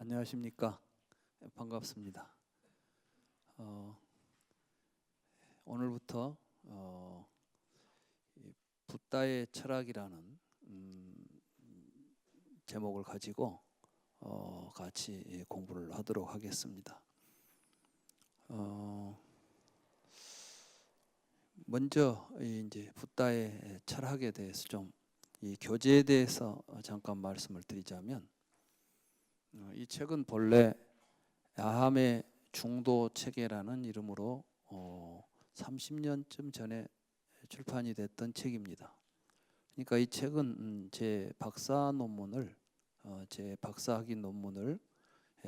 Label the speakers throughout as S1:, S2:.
S1: 안녕하십니까. 반갑습니다. 오늘부터 이 붓다의 철학이라는 제목을 가지고 같이 공부를 하도록 하겠습니다. 먼저 이제 붓다의 철학에 대해서 좀 이 교재에 대해서 잠깐 말씀을 드리자면, 이 책은 본래 야함의 중도 체계라는 이름으로 30년쯤 전에 출판이 됐던 책입니다. 그러니까 이 책은 제 박사학위 논문을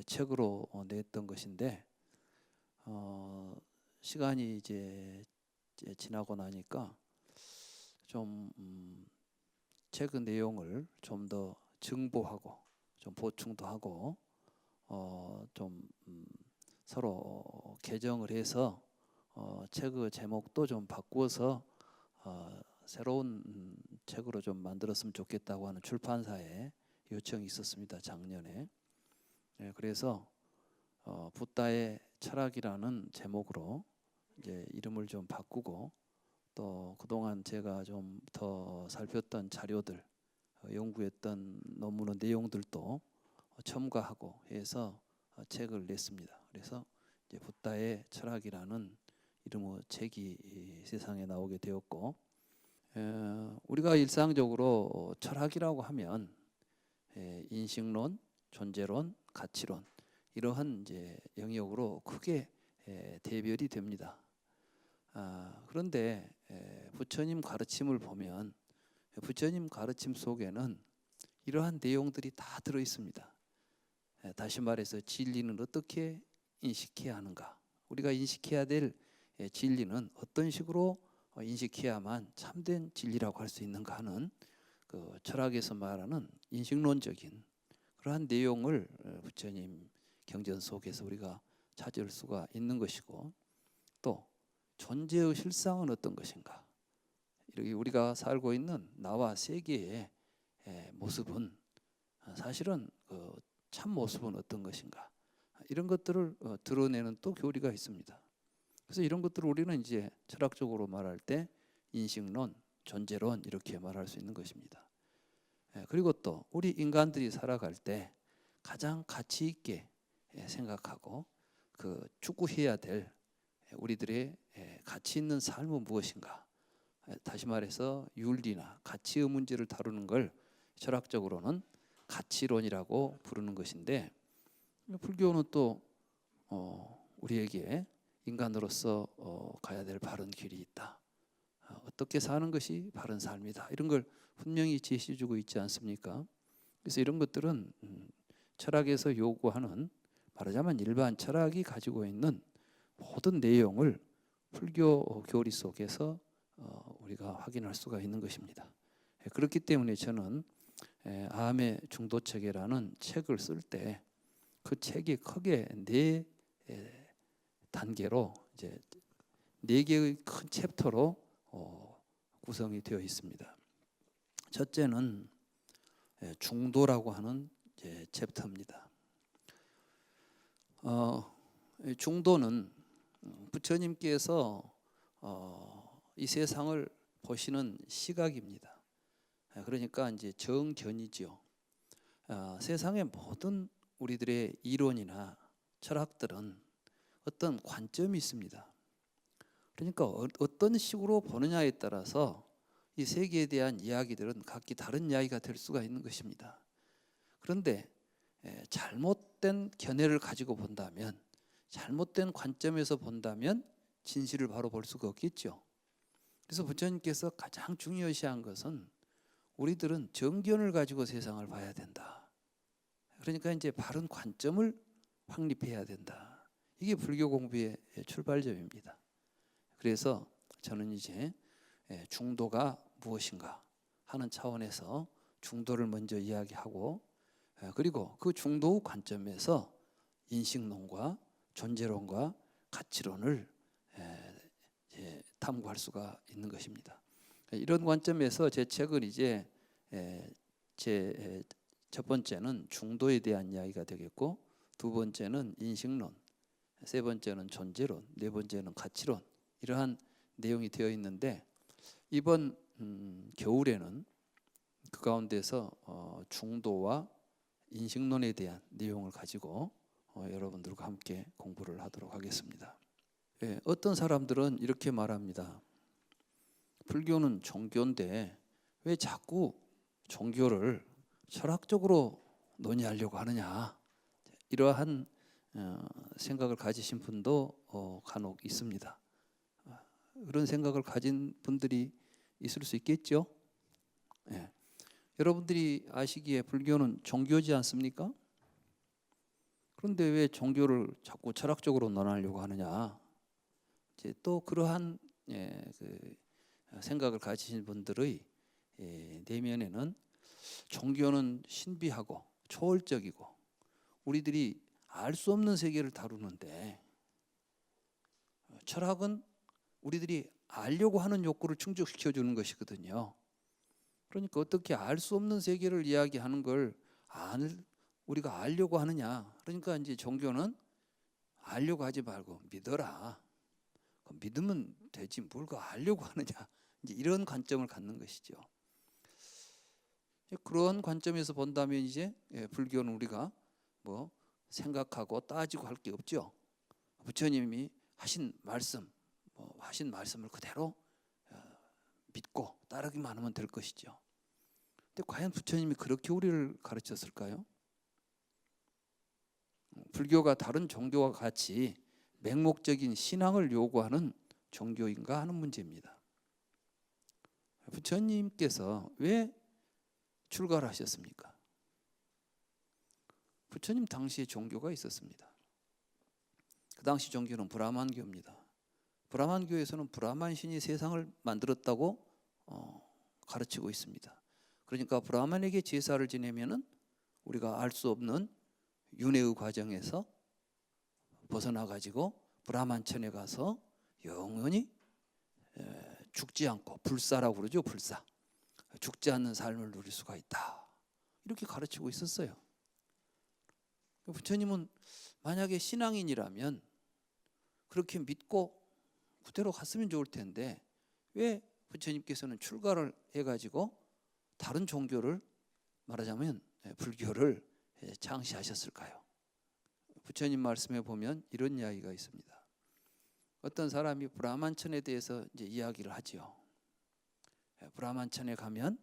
S1: 책으로 냈던 것인데, 시간이 이제 지나고 나니까 좀 책의 내용을 좀 더 증보하고 좀 보충도 하고 좀 서로 개정을 해서 책의 제목도 좀 바꾸어서 새로운 책으로 좀 만들었으면 좋겠다고 하는 출판사에 요청이 있었습니다, 작년에. 그래서 붓다의 철학이라는 제목으로 이제 이름을 좀 바꾸고, 또 그동안 제가 좀 더 살폈던 자료들, 연구했던 논문의 내용들도 첨가하고 해서 책을 냈습니다. 그래서 이제 붓다의 철학이라는 이름의 책이 세상에 나오게 되었고, 우리가 일상적으로 철학이라고 하면 인식론, 존재론, 가치론 이러한 이제 영역으로 크게 대별이 됩니다. 그런데 부처님 가르침을 보면 부처님 가르침 속에는 이러한 내용들이 다 들어 있습니다. 다시 말해서 진리는 어떻게 인식해야 하는가, 우리가 인식해야 될 진리는 어떤 식으로 인식해야만 참된 진리라고 할 수 있는가 하는 그 철학에서 말하는 인식론적인 그러한 내용을 부처님 경전 속에서 우리가 찾을 수가 있는 것이고, 또 존재의 실상은 어떤 것인가, 이렇게 우리가 살고 있는 나와 세계의 모습은 사실은 참 모습은 어떤 것인가, 이런 것들을 드러내는 또 교리가 있습니다. 그래서 이런 것들을 우리는 이제 철학적으로 말할 때 인식론, 존재론 이렇게 말할 수 있는 것입니다. 그리고 또 우리 인간들이 살아갈 때 가장 가치 있게 생각하고 그 추구해야 될 우리들의 가치 있는 삶은 무엇인가, 다시 말해서 윤리나 가치의 문제를 다루는 걸 철학적으로는 가치론이라고 부르는 것인데, 불교는 또 우리에게 인간으로서 가야 될 바른 길이 있다, 어떻게 사는 것이 바른 삶이다, 이런 걸 분명히 제시해주고 있지 않습니까? 그래서 이런 것들은 철학에서 요구하는, 말하자면 일반 철학이 가지고 있는 모든 내용을 불교 교리 속에서 우리가 확인할 수가 있는 것입니다. 그렇기 때문에 저는 아함의 중도체계라는 책을 쓸 때 그 책이 크게 네 단계로 이제 네 개의 큰 챕터로 구성이 되어 있습니다. 첫째는 중도라고 하는 챕터입니다. 중도는 부처님께서 이 세상을 보시는 시각입니다. 그러니까 이제 정견이지요. 세상의 모든 우리들의 이론이나 철학들은 어떤 관점이 있습니다. 그러니까 어떤 식으로 보느냐에 따라서 이 세계에 대한 이야기들은 각기 다른 이야기가 될 수가 있는 것입니다. 그런데 잘못된 견해를 가지고 본다면, 잘못된 관점에서 본다면 진실을 바로 볼 수가 없겠죠. 그래서 부처님께서 가장 중요시한 것은 우리들은 정견을 가지고 세상을 봐야 된다. 그러니까 이제 바른 관점을 확립해야 된다. 이게 불교 공부의 출발점입니다. 그래서 저는 이제 중도가 무엇인가 하는 차원에서 중도를 먼저 이야기하고, 그리고 그 중도 관점에서 인식론과 존재론과 가치론을 탐구할 수가 있는 것입니다. 이런 관점에서 제 책은 이제 제 첫 번째는 중도에 대한 이야기가 되겠고, 두 번째는 인식론, 세 번째는 존재론, 네 번째는 가치론, 이러한 내용이 되어 있는데 이번 겨울에는 그 가운데서 중도와 인식론에 대한 내용을 가지고 여러분들과 함께 공부를 하도록 하겠습니다. 예, 어떤 사람들은 이렇게 말합니다. 불교는 종교인데 왜 자꾸 종교를 철학적으로 논의하려고 하느냐, 이러한 생각을 가지신 분도 간혹 있습니다. 그런 생각을 가진 분들이 있을 수 있겠죠. 예. 여러분들이 아시기에 불교는 종교지 않습니까? 그런데 왜 종교를 자꾸 철학적으로 논하려고 하느냐, 이제 또 그러한 그 생각을 가지신 분들의 내면에는 종교는 신비하고 초월적이고 우리들이 알 수 없는 세계를 다루는데, 철학은 우리들이 알려고 하는 욕구를 충족시켜 주는 것이거든요. 그러니까 어떻게 알 수 없는 세계를 이야기하는 걸 우리가 알려고 하느냐. 그러니까 이제 종교는 알려고 하지 말고 믿어라. 믿으면 되지 뭘 그 알려고 하느냐. 이제 이런 관점을 갖는 것이죠. 그런 관점에서 본다면 이제 불교는 우리가 뭐 생각하고 따지고 할 게 없죠. 부처님이 하신 말씀을 그대로 믿고 따르기만 하면 될 것이죠. 근데 과연 부처님이 그렇게 우리를 가르쳤을까요? 불교가 다른 종교와 같이 맹목적인 신앙을 요구하는 종교인가 하는 문제입니다. 부처님께서 왜 출가를 하셨습니까? 부처님 당시에 종교가 있었습니다. 그 당시 종교는 브라만교입니다. 브라만교에서는 브라만 신이 세상을 만들었다고 가르치고 있습니다. 그러니까 브라만에게 제사를 지내면은 우리가 알 수 없는 윤회의 과정에서 벗어나 가지고 브라만천에 가서 영원히 죽지 않고, 불사라고 그러죠. 불사, 죽지 않는 삶을 누릴 수가 있다, 이렇게 가르치고 있었어요. 부처님은 만약에 신앙인이라면 그렇게 믿고 그대로 갔으면 좋을 텐데 왜 부처님께서는 출가를 해가지고 다른 종교를, 말하자면 불교를 창시하셨을까요? 부처님 말씀에 보면 이런 이야기가 있습니다. 어떤 사람이 브라만천에 대해서 이제 이야기를 하지요. 브라만천에 가면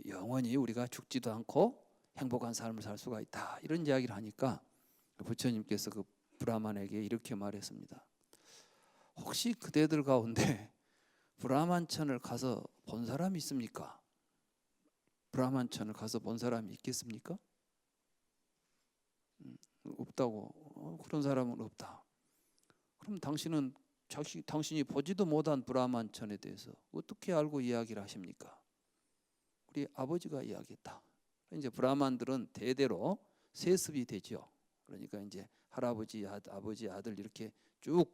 S1: 영원히 우리가 죽지도 않고 행복한 삶을 살 수가 있다, 이런 이야기를 하니까 부처님께서 그 브라만에게 이렇게 말했습니다. 혹시 그대들 가운데 브라만천을 가서 본 사람이 있습니까? 브라만천을 가서 본 사람이 있겠습니까? 없다고. 그런 사람은 없다. 그럼 당신은 당신이 보지도 못한 브라만천에 대해서 어떻게 알고 이야기를 하십니까? 우리 아버지가 이야기했다. 이제 브라만들은 대대로 세습이 되죠. 그러니까 이제 할아버지, 아버지, 아들 이렇게 쭉,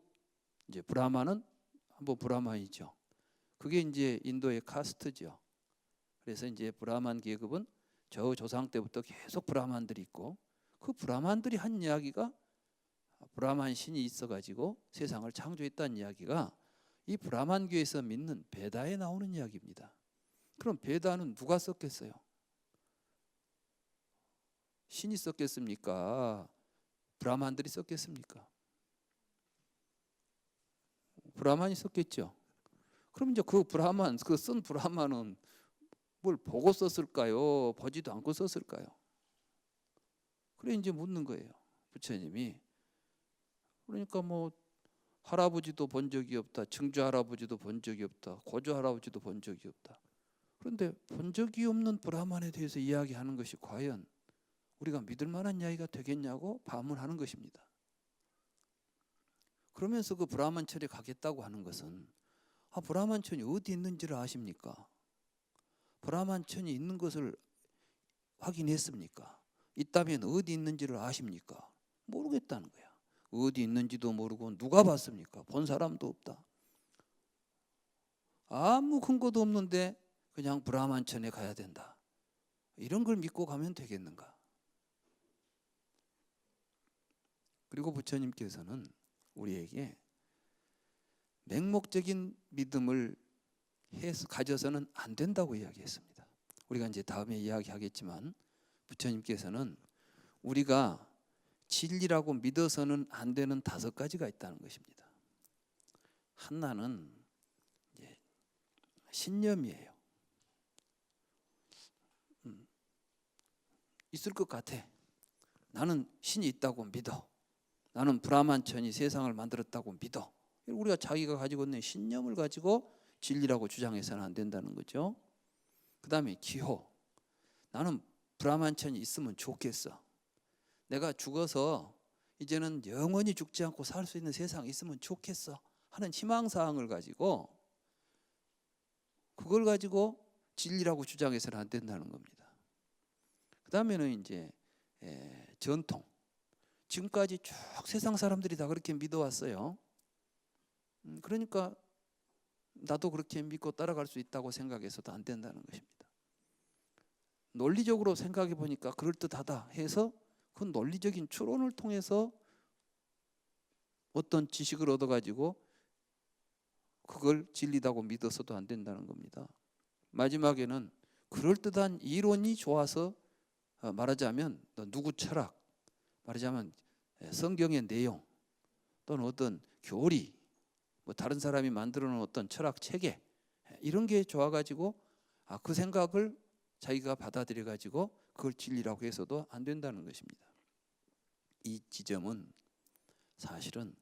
S1: 이제 브라만은 한번 브라만이죠. 그게 이제 인도의 카스트죠. 그래서 이제 브라만 계급은 저 조상 때부터 계속 브라만들이 있고, 그 브라만들이 한 이야기가, 브라만 신이 있어가지고 세상을 창조했다는 이야기가 이 브라만교에서 믿는 베다에 나오는 이야기입니다. 그럼 베다는 누가 썼겠어요? 신이 썼겠습니까? 브라만들이 썼겠습니까? 브라만이 썼겠죠. 그럼 이제 그 브라만, 그 쓴 브라만은 뭘 보고 썼을까요? 보지도 않고 썼을까요? 그래 이제 묻는 거예요, 부처님이. 그러니까 뭐 할아버지도 본 적이 없다, 증조 할아버지도 본 적이 없다, 고조 할아버지도 본 적이 없다. 그런데 본 적이 없는 브라만에 대해서 이야기하는 것이 과연 우리가 믿을 만한 이야기가 되겠냐고 반문하는 것입니다. 그러면서 그 브라만천에 가겠다고 하는 것은, 브라만천이 어디 있는지를 아십니까? 브라만천이 있는 것을 확인했습니까? 있다면 어디 있는지를 아십니까? 모르겠다는 거야. 어디 있는지도 모르고 누가 봤습니까? 본 사람도 없다. 아무 근거도 없는데 그냥 브라만천에 가야 된다, 이런 걸 믿고 가면 되겠는가? 그리고 부처님께서는 우리에게 맹목적인 믿음을 가져서는 안 된다고 이야기했습니다. 우리가 이제 다음에 이야기하겠지만 부처님께서는 우리가 진리라고 믿어서는 안 되는 5가지가 있다는 것입니다. 하나는 신념이에요. 있을 것 같아. 나는 신이 있다고 믿어. 나는 브라만천이 세상을 만들었다고 믿어. 우리가 자기가 가지고 있는 신념을 가지고 진리라고 주장해서는 안 된다는 거죠. 그 다음에 기호. 나는 브라만천이 있으면 좋겠어. 내가 죽어서 이제는 영원히 죽지 않고 살 수 있는 세상이 있으면 좋겠어 하는 희망사항을 가지고 그걸 가지고 진리라고 주장해서는 안 된다는 겁니다. 그 다음에는 이제 전통. 지금까지 쭉 세상 사람들이 다 그렇게 믿어왔어요. 그러니까 나도 그렇게 믿고 따라갈 수 있다고 생각해서도 안 된다는 것입니다. 논리적으로 생각해 보니까 그럴듯하다 해서 그 논리적인 추론을 통해서 어떤 지식을 얻어가지고 그걸 진리다고 믿어서도 안 된다는 겁니다. 마지막에는 그럴듯한 이론이 좋아서 말하자면 누구 철학, 말하자면 성경의 내용 또는 어떤 교리, 뭐 다른 사람이 만들어 놓은 어떤 철학 체계 이런 게 좋아가지고 그 생각을 자기가 받아들여 가지고 그걸 진리라고 해서도 안 된다는 것입니다. 이 지점은 사실은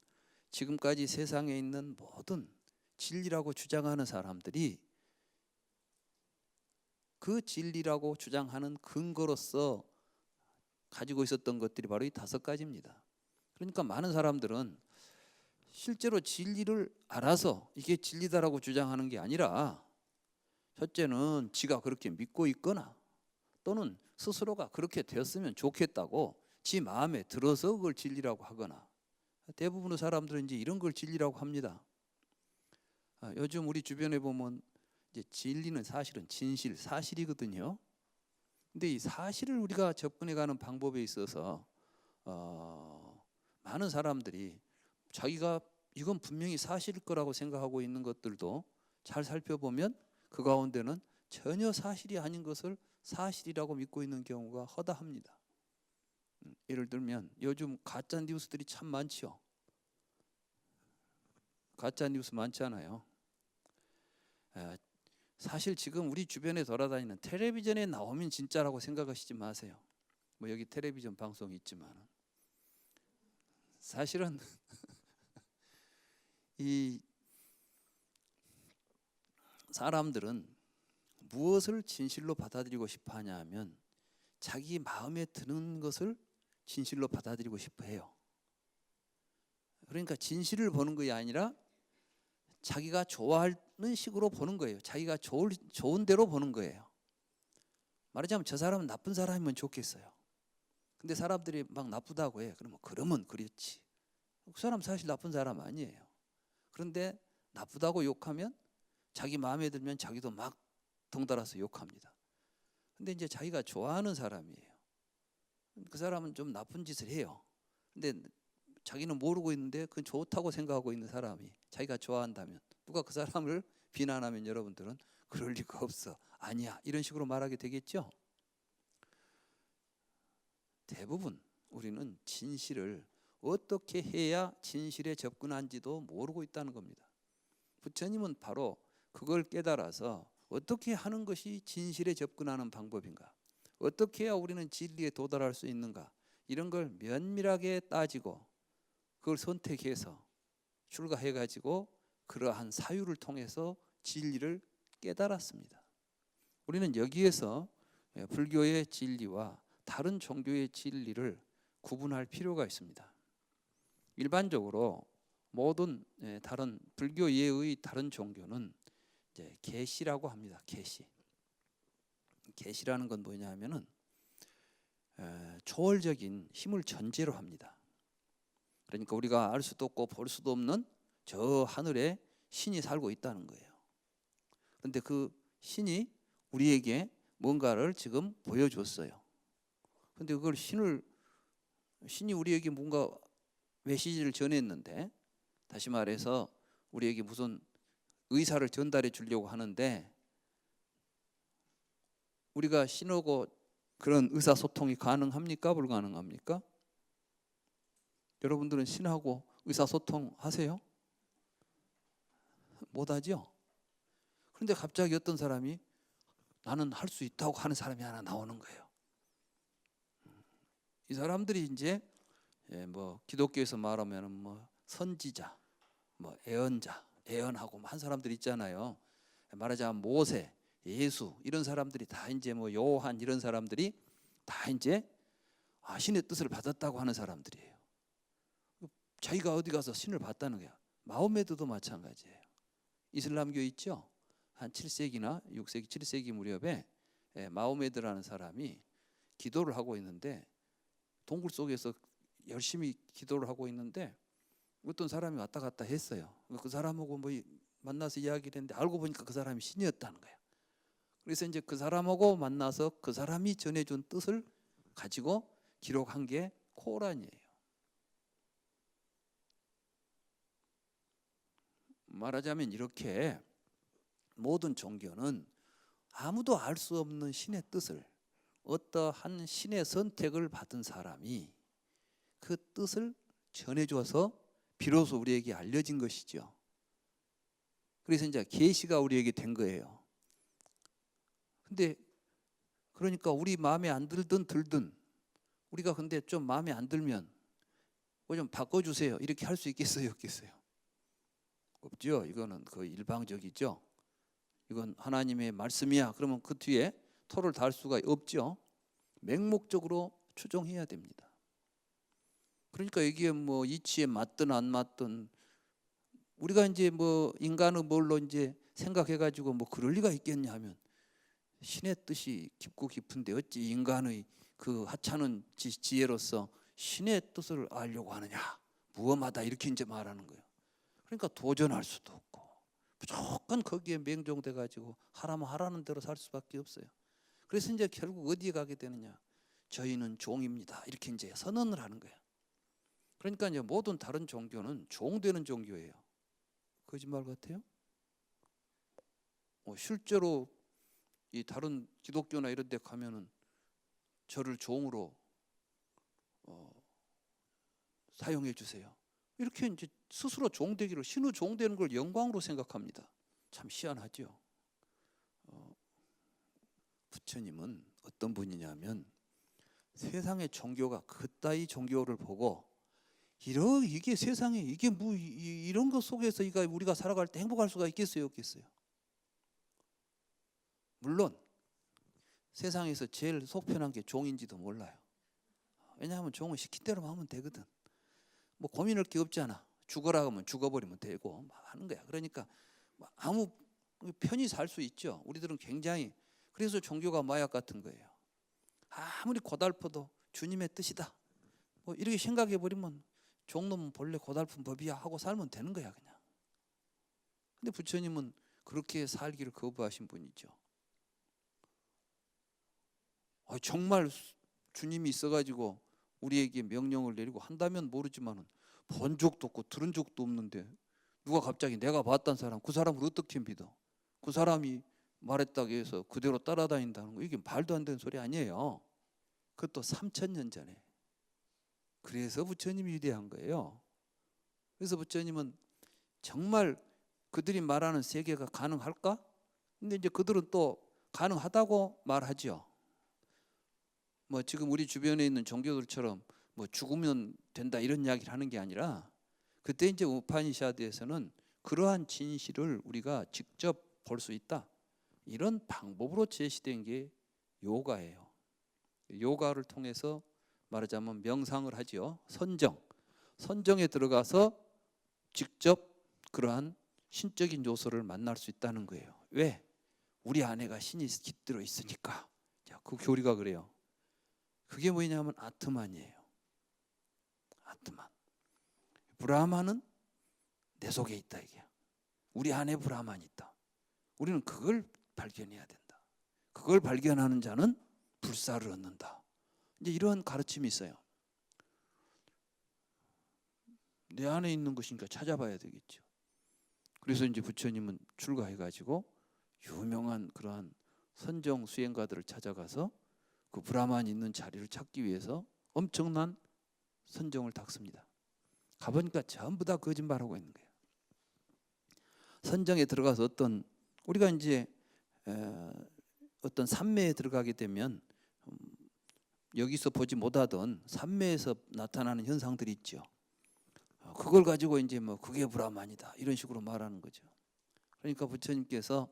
S1: 지금까지 세상에 있는 모든 진리라고 주장하는 사람들이 그 진리라고 주장하는 근거로서 가지고 있었던 것들이 바로 이 5가지입니다. 그러니까 많은 사람들은 실제로 진리를 알아서 이게 진리다라고 주장하는 게 아니라 첫째는 지가 그렇게 믿고 있거나 또는 스스로가 그렇게 되었으면 좋겠다고 지 마음에 들어서 그걸 진리라고 하거나 대부분의 사람들은 이제 이런 걸 진리라고 합니다. 요즘 우리 주변에 보면 이제 진리는 사실은 진실, 사실이거든요. 근데 이 사실을 우리가 접근해가는 방법에 있어서 많은 사람들이 자기가 이건 분명히 사실일 거라고 생각하고 있는 것들도 잘 살펴보면 그 가운데는 전혀 사실이 아닌 것을 사실이라고 믿고 있는 경우가 허다합니다. 예를 들면 요즘 가짜 뉴스들이 참 많지요. 가짜 뉴스 많잖아요. 사실 지금 우리 주변에 돌아다니는 텔레비전에 나오면 진짜라고 생각하시지 마세요. 뭐 여기 텔레비전 방송이 있지만 사실은 이 사람들은 무엇을 진실로 받아들이고 싶어 하냐 하면 자기 마음에 드는 것을 진실로 받아들이고 싶어 해요. 그러니까 진실을 보는 것이 아니라 자기가 좋아하는 식으로 보는 거예요. 자기가 좋은 대로 보는 거예요. 말하자면 저 사람은 나쁜 사람이면 좋겠어요. 근데 사람들이 막 나쁘다고 해. 그러면 그렇지. 그 사람 사실 나쁜 사람 아니에요. 그런데 나쁘다고 욕하면 자기 마음에 들면 자기도 막 덩달아서 욕합니다. 근데 이제 자기가 좋아하는 사람이에요. 그 사람은 좀 나쁜 짓을 해요. 근데 자기는 모르고 있는데 그건 좋다고 생각하고 있는 사람이 자기가 좋아한다면 누가 그 사람을 비난하면 여러분들은 그럴 리가 없어. 아니야. 이런 식으로 말하게 되겠죠. 대부분 우리는 진실을 어떻게 해야 진실에 접근한지도 모르고 있다는 겁니다. 부처님은 바로 그걸 깨달아서 어떻게 하는 것이 진실에 접근하는 방법인가, 어떻게 해야 우리는 진리에 도달할 수 있는가, 이런 걸 면밀하게 따지고 그걸 선택해서 출가해가지고 그러한 사유를 통해서 진리를 깨달았습니다. 우리는 여기에서 불교의 진리와 다른 종교의 진리를 구분할 필요가 있습니다. 일반적으로 모든 다른 불교 이외의 다른 종교는 이제 계시라고 합니다. 계시라는 건 뭐냐면은 초월적인 힘을 전제로 합니다. 그러니까 우리가 알 수도 없고 볼 수도 없는 저 하늘에 신이 살고 있다는 거예요. 그런데 그 신이 우리에게 뭔가를 지금 보여줬어요. 그런데 그걸 신이 우리에게 뭔가 메시지를 전했는데, 다시 말해서 우리에게 무슨 의사를 전달해 주려고 하는데, 우리가 신하고 그런 의사소통이 가능합니까? 불가능합니까? 여러분들은 신하고 의사소통 하세요? 못하죠? 그런데 갑자기 어떤 사람이 나는 할 수 있다고 하는 사람이 하나 나오는 거예요. 이 사람들이 이제 뭐 기독교에서 말하면 뭐 선지자, 뭐 애언자, 애언하고 한 사람들 있잖아요. 말하자면 모세, 예수 이런 사람들이 다 이제 뭐 요한 이런 사람들이 다 이제 신의 뜻을 받았다고 하는 사람들이에요. 자기가 어디 가서 신을 봤다는 거야. 마호메드도 마찬가지예요. 이슬람교 있죠? 한 7세기나 6세기, 7세기 무렵에 마호메드라는 사람이 기도를 하고 있는데, 동굴 속에서 열심히 기도를 하고 있는데 어떤 사람이 왔다 갔다 했어요. 그 사람하고 뭐 만나서 이야기를 했는데 알고 보니까 그 사람이 신이었다는 거예요. 그래서 이제 그 사람하고 만나서 그 사람이 전해준 뜻을 가지고 기록한 게 코란이에요. 말하자면 이렇게 모든 종교는 아무도 알 수 없는 신의 뜻을, 어떠한 신의 선택을 받은 사람이 그 뜻을 전해줘서 비로소 우리에게 알려진 것이죠. 그래서 이제 계시가 우리에게 된 거예요. 근데 그러니까 우리 마음에 안 들든 우리가 근데 좀 마음에 안 들면 좀 바꿔주세요 이렇게 할 수 있겠어요, 없겠어요? 없죠. 이거는 거의 일방적이죠. 이건 하나님의 말씀이야 그러면 그 뒤에 토를 달 수가 없죠. 맹목적으로 추종해야 됩니다. 그러니까 이게 뭐 이치에 맞든 안 맞든 우리가 이제 뭐 인간의 뭘로 이제 생각해가지고 뭐 그럴 리가 있겠냐 하면, 신의 뜻이 깊고 깊은데 어찌 인간의 그 하찮은 지혜로서 신의 뜻을 알려고 하느냐, 무엄하다 이렇게 이제 말하는 거예요. 그러니까 도전할 수도 없고 무조건 거기에 맹종돼 가지고 하라면 하라는 대로 살 수밖에 없어요. 그래서 이제 결국 어디에 가게 되느냐, 저희는 종입니다 이렇게 이제 선언을 하는 거예요. 그러니까 이제 모든 다른 종교는 종되는 종교예요. 거짓말 같아요? 실제로 이 다른 기독교나 이런 데 가면은 저를 종으로 사용해 주세요 이렇게 이제 스스로 종되기를, 신의 종되는 걸 영광으로 생각합니다. 참 희한하죠. 부처님은 어떤 분이냐면 세상의 종교가 그따위 종교를 보고 이게 세상에 이게 뭐 이런 것 속에서 우리가 살아갈 때 행복할 수가 있겠어요, 없겠어요? 물론 세상에서 제일 속편한 게 종인지도 몰라요. 왜냐하면 종은 시킨 대로만 하면 되거든. 뭐 고민할 게 없잖아. 죽어라 하면 죽어버리면 되고 하는 거야. 그러니까 아무 편히 살 수 있죠. 우리들은 굉장히, 그래서 종교가 마약 같은 거예요. 아무리 고달퍼도 주님의 뜻이다 뭐 이렇게 생각해 버리면 종놈은 본래 고달픈 법이야 하고 살면 되는 거야 그냥. 근데 부처님은 그렇게 살기를 거부하신 분이죠. 정말 주님이 있어가지고 우리에게 명령을 내리고 한다면 모르지만은 본 적도 없고 들은 적도 없는데 누가 갑자기 내가 봤다는 사람, 그 사람을 어떻게 믿어? 그 사람이 말했다고 해서 그대로 따라다닌다는 거, 이게 말도 안 되는 소리 아니에요. 그것도 3000년 전에. 그래서 부처님이 위대한 거예요. 그래서 부처님은 정말 그들이 말하는 세계가 가능할까? 근데 이제 그들은 또 가능하다고 말하죠. 뭐 지금 우리 주변에 있는 종교들처럼 뭐 죽으면 된다 이런 이야기를 하는 게 아니라, 그때 이제 우파니샤드에서는 그러한 진실을 우리가 직접 볼 수 있다 이런 방법으로 제시된 게 요가예요. 요가를 통해서 말하자면 명상을 하지요. 선정에 들어가서 직접 그러한 신적인 요소를 만날 수 있다는 거예요. 왜? 우리 안에가 신이 깃들어 있으니까. 자, 그 교리가 그래요. 그게 뭐냐면 아트만이에요. 아트만. 브라만은 내 속에 있다 이게. 우리 안에 브라만이 있다. 우리는 그걸 발견해야 된다. 그걸 발견하는 자는 불사를 얻는다. 이제 이러한 가르침이 있어요. 내 안에 있는 것이니까 찾아봐야 되겠죠. 그래서 이제 부처님은 출가해가지고 유명한 그러한 선정 수행가들을 찾아가서 그 브라만 있는 자리를 찾기 위해서 엄청난 선정을 닦습니다. 가보니까 전부 다 거짓말하고 있는 거예요. 선정에 들어가서 우리가 이제 어떤 산매에 들어가게 되면 여기서 보지 못하던 산매에서 나타나는 현상들이 있죠. 그걸 가지고 이제 뭐 그게 브라만이다 이런 식으로 말하는 거죠. 그러니까 부처님께서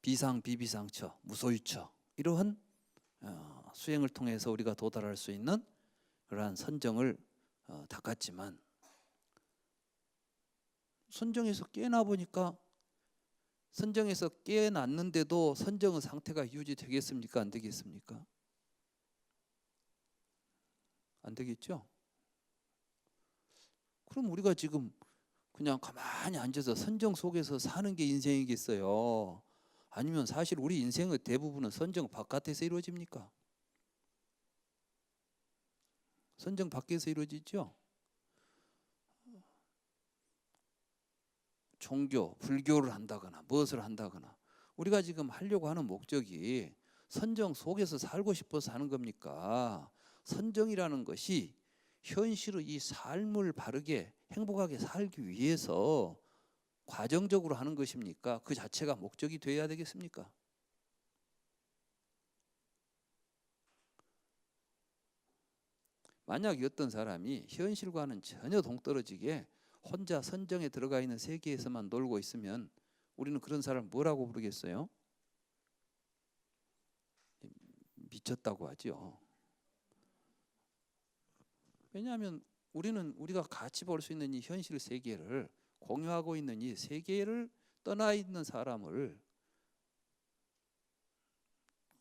S1: 비상 비비상처 무소유처 이러한 수행을 통해서 우리가 도달할 수 있는 그러한 선정을 닦았지만 선정에서 깨나 보니까 선정에서 깨났는데도 선정의 상태가 유지되겠습니까? 안 되겠습니까? 안 되겠죠? 그럼 우리가 지금 그냥 가만히 앉아서 선정 속에서 사는 게 인생이겠어요? 아니면 사실 우리 인생의 대부분은 선정 바깥에서 이루어집니까? 선정 밖에서 이루어지죠? 종교, 불교를 한다거나 무엇을 한다거나 우리가 지금 하려고 하는 목적이 선정 속에서 살고 싶어서 하는 겁니까? 선정이라는 것이 현실의 이 삶을 바르게 행복하게 살기 위해서 과정적으로 하는 것입니까? 그 자체가 목적이 되어야 되겠습니까? 만약 어떤 사람이 현실과는 전혀 동떨어지게 혼자 선정에 들어가 있는 세계에서만 놀고 있으면 우리는 그런 사람을 뭐라고 부르겠어요? 미쳤다고 하죠. 왜냐하면 우리가 같이 볼 수 있는 이 현실 세계를 공유하고 있는 이 세계를 떠나 있는 사람을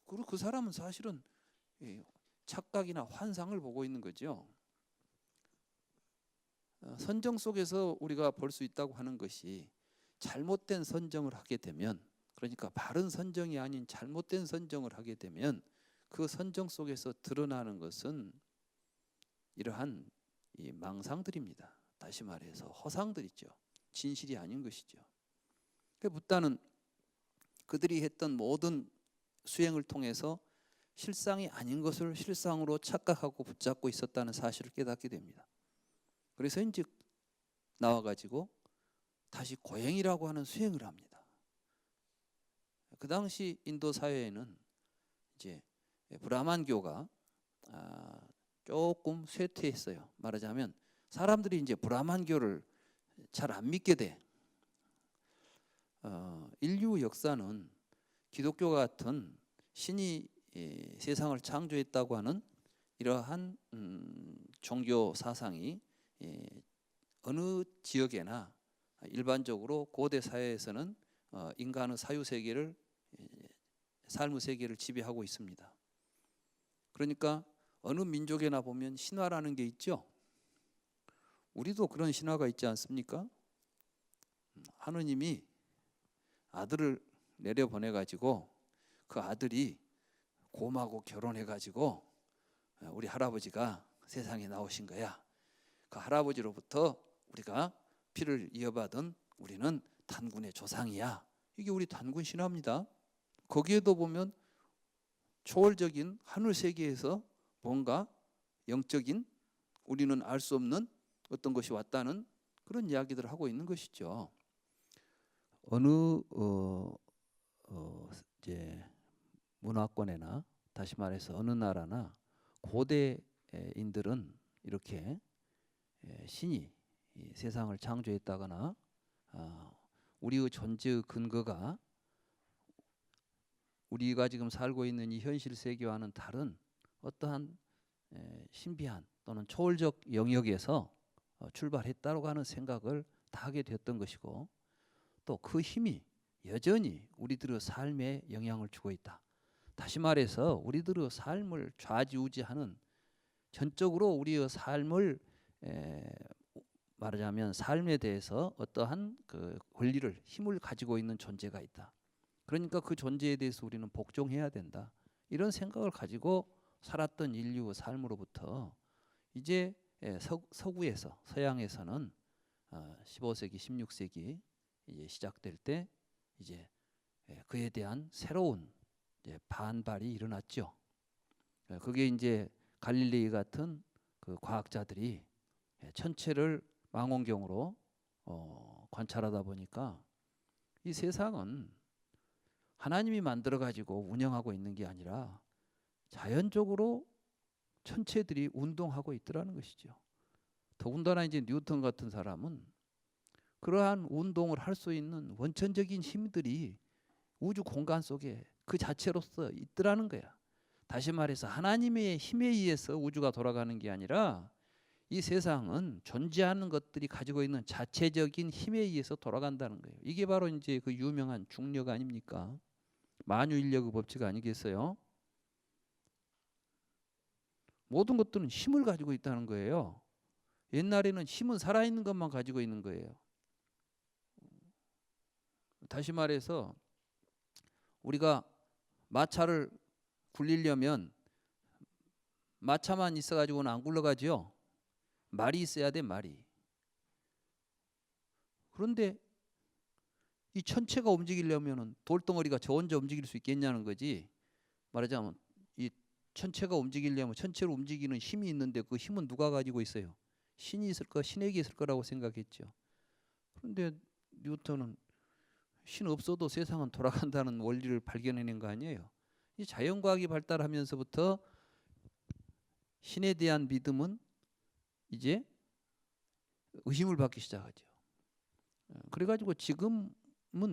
S1: 그리고 그 사람은 사실은 착각이나 환상을 보고 있는 거죠. 선정 속에서 우리가 볼 수 있다고 하는 것이 잘못된 선정을 하게 되면 그러니까 바른 선정이 아닌 잘못된 선정을 하게 되면 그 선정 속에서 드러나는 것은 이러한 이 망상들입니다. 다시 말해서 허상들이죠. 진실이 아닌 것이죠. 붓다는 그들이 했던 모든 수행을 통해서 실상이 아닌 것을 실상으로 착각하고 붙잡고 있었다는 사실을 깨닫게 됩니다. 그래서 이제 나와가지고 다시 고행이라고 하는 수행을 합니다. 그 당시 인도 사회에는 이제 브라만교가 조금 쇠퇴했어요. 말하자면 사람들이 이제 브라만교를 잘 안 믿게 돼. 인류 역사는 기독교 같은 신이 세상을 창조했다고 하는 이러한 종교 사상이 어느 지역에나 일반적으로 고대 사회에서는 인간의 사유 세계를 삶의 세계를 지배하고 있습니다. 그러니까 어느 민족에나 보면 신화라는 게 있죠. 우리도 그런 신화가 있지 않습니까? 하느님이 아들을 내려보내가지고 그 아들이 곰하고 결혼해가지고 우리 할아버지가 세상에 나오신 거야. 그 할아버지로부터 우리가 피를 이어받은 우리는 단군의 조상이야. 이게 우리 단군 신화입니다. 거기에도 보면 초월적인 하늘 세계에서 뭔가 영적인 우리는 알 수 없는 어떤 것이 왔다는 그런 이야기들을 하고 있는 것이죠. 어느 이제 문화권에나 다시 말해서 어느 나라나 고대인들은 이렇게 신이 세상을 창조했다거나 우리의 존재의 근거가 우리가 지금 살고 있는 이 현실 세계와는 다른 어떠한 신비한 또는 초월적 영역에서 출발했다고 하는 생각을 다 하게 되었던 것이고 또 그 힘이 여전히 우리들의 삶에 영향을 주고 있다. 다시 말해서 우리들의 삶을 좌지우지하는 전적으로 우리의 삶을 말하자면 삶에 대해서 어떠한 그 권리를 힘을 가지고 있는 존재가 있다. 그러니까 그 존재에 대해서 우리는 복종해야 된다. 이런 생각을 가지고 살았던 인류의 삶으로부터 이제 서구에서 서양에서는 15세기, 16세기 이제 시작될 때 이제 그에 대한 새로운 이제 반발이 일어났죠. 그게 이제 갈릴레이 같은 그 과학자들이 천체를 망원경으로 관찰하다 보니까 이 세상은 하나님이 만들어 가지고 운영하고 있는 게 아니라 자연적으로 천체들이 운동하고 있더라는 것이죠. 더군다나 이제 뉴턴 같은 사람은 그러한 운동을 할 수 있는 원천적인 힘들이 우주 공간 속에 그 자체로서 있더라는 거야. 다시 말해서 하나님의 힘에 의해서 우주가 돌아가는 게 아니라 이 세상은 존재하는 것들이 가지고 있는 자체적인 힘에 의해서 돌아간다는 거예요. 이게 바로 이제 그 유명한 중력 아닙니까? 만유인력의 법칙 아니겠어요? 모든 것들은 힘을 가지고 있다는 거예요. 옛날에는 힘은 살아있는 것만 가지고 있는 거예요. 다시 말해서 우리가 마차를 굴리려면 마차만 있어가지고는 안 굴러가죠. 말이 있어야 돼, 말이. 그런데 이 천체가 움직이려면 돌덩어리가 저 혼자 움직일 수 있겠냐는 거지. 말하자면 이 천체가 움직이려면 천체를 움직이는 힘이 있는데 그 힘은 누가 가지고 있어요? 신이 있을까? 신에게 있을 거라고 생각했죠. 그런데 뉴턴은 신 없어도 세상은 돌아간다는 원리를 발견해낸 거 아니에요. 이 자연과학이 발달하면서부터 신에 대한 믿음은 이제 의심을 받기 시작하죠. 그래가지고 지금은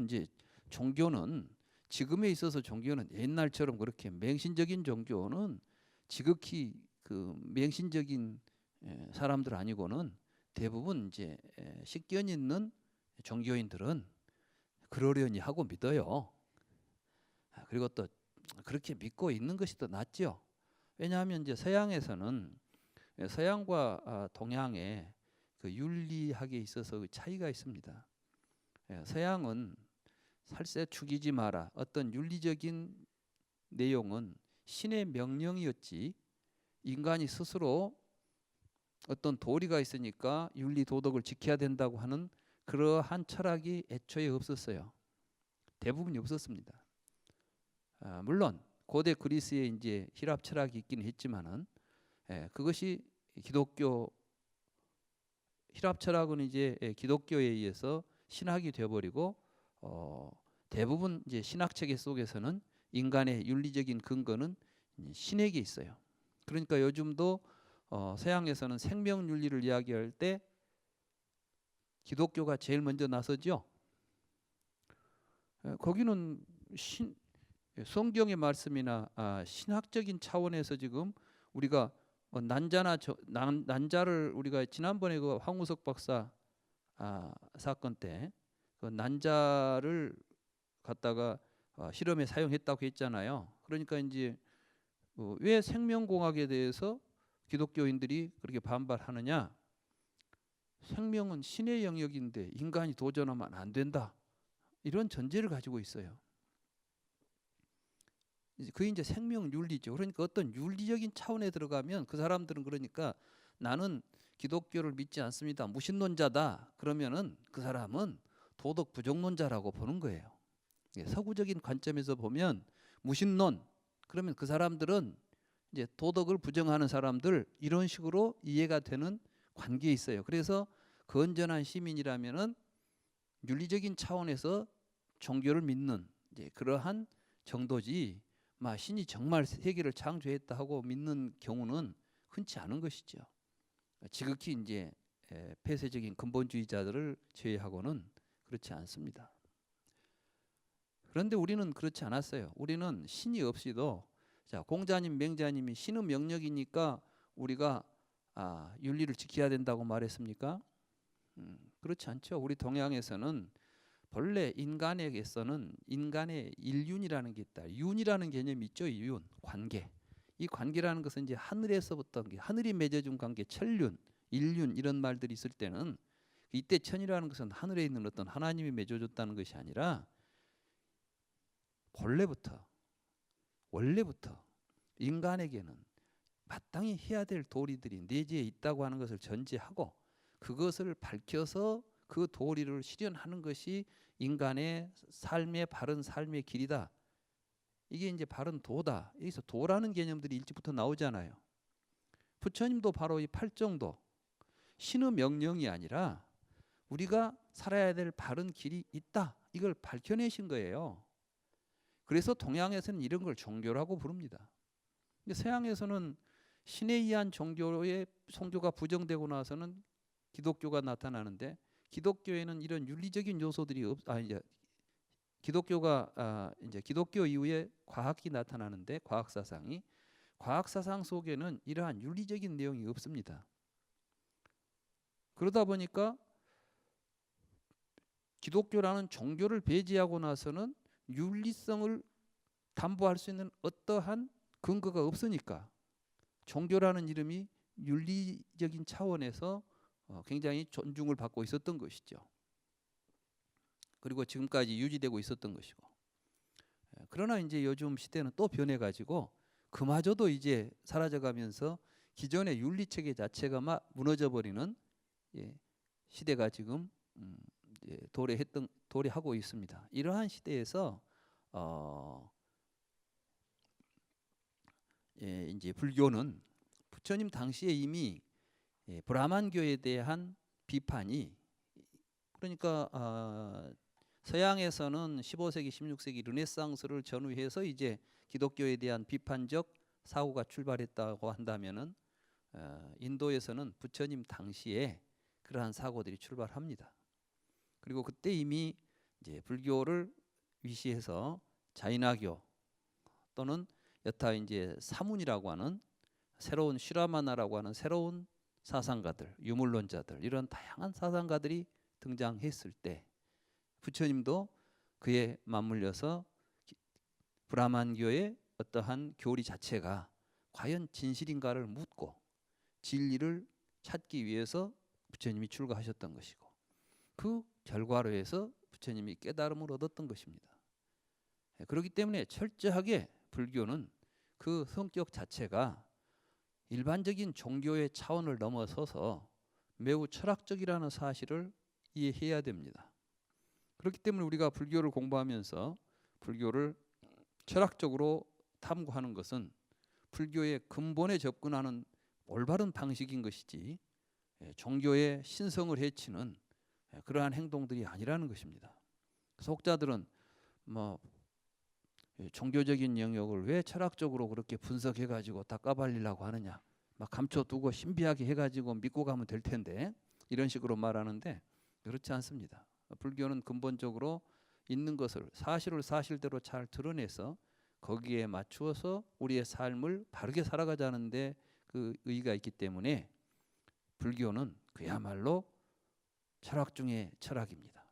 S1: 이제 종교는 지금에 있어서 종교는 옛날처럼 그렇게 맹신적인 종교는 지극히 그 맹신적인 사람들 아니고는 대부분 이제 식견 있는 종교인들은 그러려니 하고 믿어요. 그리고 또 그렇게 믿고 있는 것이 더 낫죠. 왜냐하면 이제 서양에서는 서양과 동양의 그 윤리학에 있어서 차이가 있습니다. 서양은 살세 죽이지 마라. 어떤 윤리적인 내용은 신의 명령이었지 인간이 스스로 어떤 도리가 있으니까 윤리 도덕을 지켜야 된다고 하는 그러한 철학이 애초에 없었어요. 대부분이 없었습니다. 물론 고대 그리스에 이제 히랍 철학이 있긴 했지만은 그것이 기독교 히랍 철학은 이제 기독교에 의해서 신학이 되어버리고 대부분 이제 신학 체계 속에서는 인간의 윤리적인 근거는 신에게 있어요. 그러니까 요즘도 서양에서는 생명 윤리를 이야기할 때 기독교가 제일 먼저 나서죠. 거기는 성경의 말씀이나 신학적인 차원에서 지금 우리가 난자를 우리가 지난번에 그 황우석 박사 사건 때 그 난자를 갖다가 실험에 사용했다고 했잖아요. 그러니까 이제 왜 생명공학에 대해서 기독교인들이 그렇게 반발하느냐? 생명은 신의 영역인데 인간이 도전하면 안 된다. 이런 전제를 가지고 있어요. 그게 이제 생명 윤리죠. 그러니까 어떤 윤리적인 차원에 들어가면 그 사람들은 그러니까 나는 기독교를 믿지 않습니다. 무신론자다. 그러면은 그 사람은 도덕 부정론자라고 보는 거예요. 서구적인 관점에서 보면 무신론 그러면 그 사람들은 이제 도덕을 부정하는 사람들 이런 식으로 이해가 되는 관계에 있어요. 그래서 건전한 시민이라면은 윤리적인 차원에서 종교를 믿는 이제 그러한 정도지. 신이 정말 세계를 창조했다 하고 믿는 경우는 흔치 않은 것이죠. 지극히 이제 폐쇄적인 근본주의자들을 제외하고는 그렇지 않습니다. 그런데 우리는 그렇지 않았어요. 우리는 신이 없이도 자 공자님, 맹자님이 신은 명령이니까 우리가 윤리를 지켜야 된다고 말했습니까? 그렇지 않죠. 우리 동양에서는 본래 인간에게서는 인간의 일윤이라는 게 있다. 윤이라는 개념이 있죠. 윤, 관계. 이 관계라는 것은 이제 하늘에서부터 하늘이 맺어준 관계, 천륜, 일륜 이런 말들이 있을 때는 이때 천이라는 것은 하늘에 있는 어떤 하나님이 맺어줬다는 것이 아니라 원래부터 인간에게는 마땅히 해야 될 도리들이 내지에 있다고 하는 것을 전제하고 그것을 밝혀서 그 도리를 실현하는 것이 인간의 삶의 바른 삶의 길이다. 이게 이제 바른 도다. 여기서 도라는 개념들이 일찍부터 나오잖아요. 부처님도 바로 이 팔정도, 신의 명령이 아니라 우리가 살아야 될 바른 길이 있다. 이걸 밝혀내신 거예요. 그래서 동양에서는 이런 걸 종교라고 부릅니다. 근데 서양에서는 신에 의한 종교의 종교가 부정되고 나서는 기독교가 나타나는데 기독교에는 이런 윤리적인 요소들이 이제 기독교가 이제 기독교 이후에 과학이 나타나는데 과학 사상 속에는 이러한 윤리적인 내용이 없습니다. 그러다 보니까 기독교라는 종교를 배제하고 나서는 윤리성을 담보할 수 있는 어떠한 근거가 없으니까 종교라는 이름이 윤리적인 차원에서 굉장히 존중을 받고 있었던 것이죠. 그리고 지금까지 유지되고 있었던 것이고. 그러나 이제 요즘 시대는 또 변해가지고 그마저도 이제 사라져가면서 기존의 윤리체계 자체가 막 무너져버리는 시대가 지금 도래하고 있습니다. 이러한 시대에서 이제 불교는 부처님 당시에 이미 브라만교에 대한 비판이 그러니까 서양에서는 15세기, 16세기 르네상스를 전후해서 이제 기독교에 대한 비판적 사고가 출발했다고 한다면은 인도에서는 부처님 당시에 그러한 사고들이 출발합니다. 그리고 그때 이미 이제 불교를 위시해서 자인화교 또는 여타 이제 사문이라고 하는 새로운 슈라마나라고 하는 새로운 사상가들, 유물론자들 이런 다양한 사상가들이 등장했을 때 부처님도 그에 맞물려서 브라만교의 어떠한 교리 자체가 과연 진실인가를 묻고 진리를 찾기 위해서 부처님이 출가하셨던 것이고 그 결과로 해서 부처님이 깨달음을 얻었던 것입니다. 그렇기 때문에 철저하게 불교는 그 성격 자체가 일반적인 종교의 차원을 넘어서서 매우 철학적이라는 사실을 이해해야 됩니다. 그렇기 때문에 우리가 불교를 공부하면서 불교를 철학적으로 탐구하는 것은 불교의 근본에 접근하는 올바른 방식인 것이지 종교의 신성을 해치는 그러한 행동들이 아니라는 것입니다. 속자들은 뭐 종교적인 영역을 왜 철학적으로 그렇게 분석해가지고 다 까발리려고 하느냐, 막 감춰두고 신비하게 해가지고 믿고 가면 될 텐데 이런 식으로 말하는데 그렇지 않습니다. 불교는 근본적으로 있는 것을 사실을 사실대로 잘 드러내서 거기에 맞추어서 우리의 삶을 바르게 살아가자는데 그 의의가 있기 때문에 불교는 그야말로 철학 중의 철학입니다.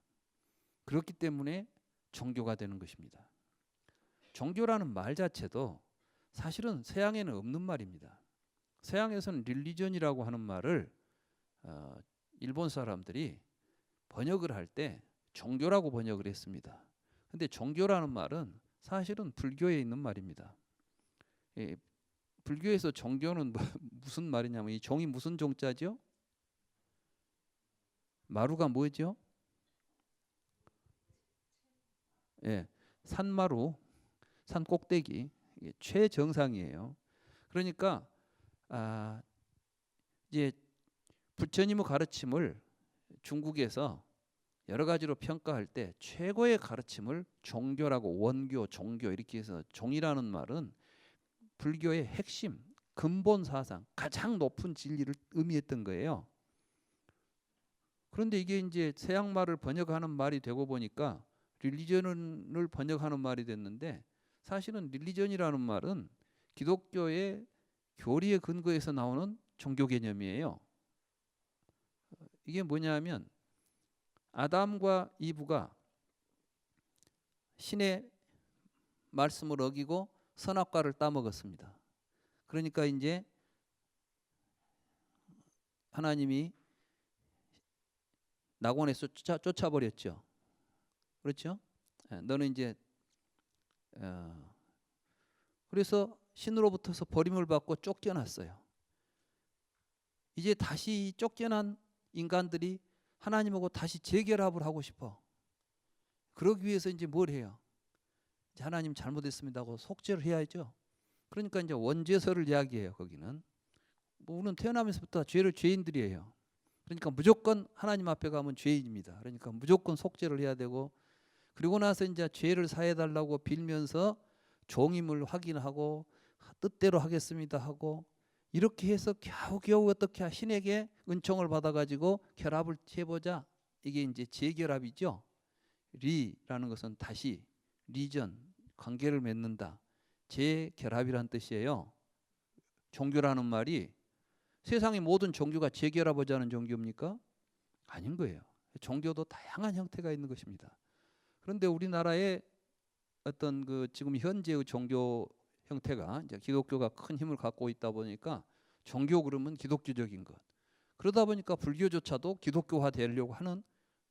S1: 그렇기 때문에 종교가 되는 것입니다. 종교라는 말 자체도 사실은 서양에는 없는 말입니다. 서양에서는 릴리전이라고 하는 말을 일본 사람들이 번역을 할 때 종교라고 번역을 했습니다. 근데 종교라는 말은 사실은 불교에 있는 말입니다. 불교에서 종교는 무슨 말이냐면 이 종이 무슨 종자죠? 마루가 뭐죠? 산마루, 산 꼭대기, 이게 최정상이에요. 그러니까 이제 부처님의 가르침을 중국에서 여러 가지로 평가할 때 최고의 가르침을 종교라고 원교, 종교 이렇게 해서 종이라는 말은 불교의 핵심, 근본 사상, 가장 높은 진리를 의미했던 거예요. 그런데 이게 이제 서양 말을 번역하는 말이 되고 보니까 릴리전을 번역하는 말이 됐는데 사실은 릴리전이라는 말은 기독교의 교리의 근거에서 나오는 종교 개념이에요. 이게 뭐냐면 아담과 이브가 신의 말씀을 어기고 선악과를 따먹었습니다. 그러니까 이제 하나님이 낙원에서 쫓아버렸죠. 그렇죠? 너는 이제 그래서 신으로부터서 버림을 받고 쫓겨났어요. 이제 다시 쫓겨난 인간들이 하나님하고 다시 재결합을 하고 싶어. 그러기 위해서 이제 뭘 해요? 이제 하나님 잘못했습니다 하고 속죄를 해야죠. 그러니까 이제 원죄서를 이야기해요. 거기는 뭐 우리는 태어나면서부터 죄를 죄인들이에요. 그러니까 무조건 하나님 앞에 가면 죄인입니다. 그러니까 무조건 속죄를 해야 되고, 그리고 나서 이제 죄를 사해 달라고 빌면서 종임을 확인하고 뜻대로 하겠습니다 하고, 이렇게 해서 겨우겨우 어떻게 신에게 은총을 받아가지고 결합을 해보자. 이게 이제 재결합이죠. 리라는 것은 다시 리전, 관계를 맺는다. 재결합이란 뜻이에요. 종교라는 말이 세상의 모든 종교가 재결합하자는 종교입니까? 아닌 거예요. 종교도 다양한 형태가 있는 것입니다. 그런데 우리나라의 어떤 그 지금 현재의 종교 형태가 이제 기독교가 큰 힘을 갖고 있다 보니까 종교 그러면 기독교적인 것. 그러다 보니까 불교조차도 기독교화 되려고 하는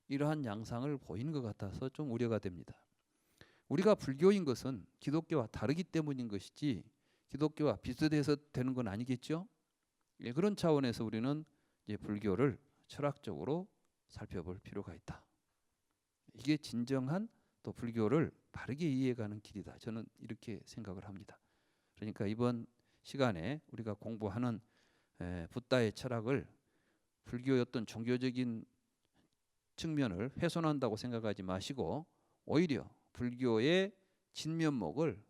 S1: 이러한 양상을 보이는 것 같아서 좀 우려가 됩니다. 우리가 불교인 것은 기독교와 다르기 때문인 것이지 기독교와 비슷해서 되는 건 아니겠죠? 예, 그런 차원에서 우리는 이제 불교를 철학적으로 살펴볼 필요가 있다. 이게 진정한 또 불교를 바르게 이해가는 길이다. 저는 이렇게 생각을 합니다. 그러니까 이번 시간에 우리가 공부하는 붓다의 철학을 불교의 어떤 종교적인 측면을 훼손한다고 생각하지 마시고, 오히려 불교의 진면목을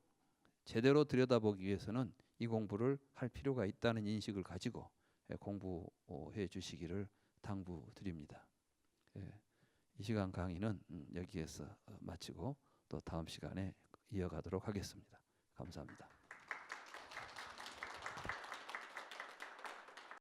S1: 제대로 들여다보기 위해서는 이 공부를 할 필요가 있다는 인식을 가지고 공부해 주시기를 당부드립니다. 이 시간 강의는 여기에서 마치고 또 다음 시간에 이어가도록 하겠습니다. 감사합니다.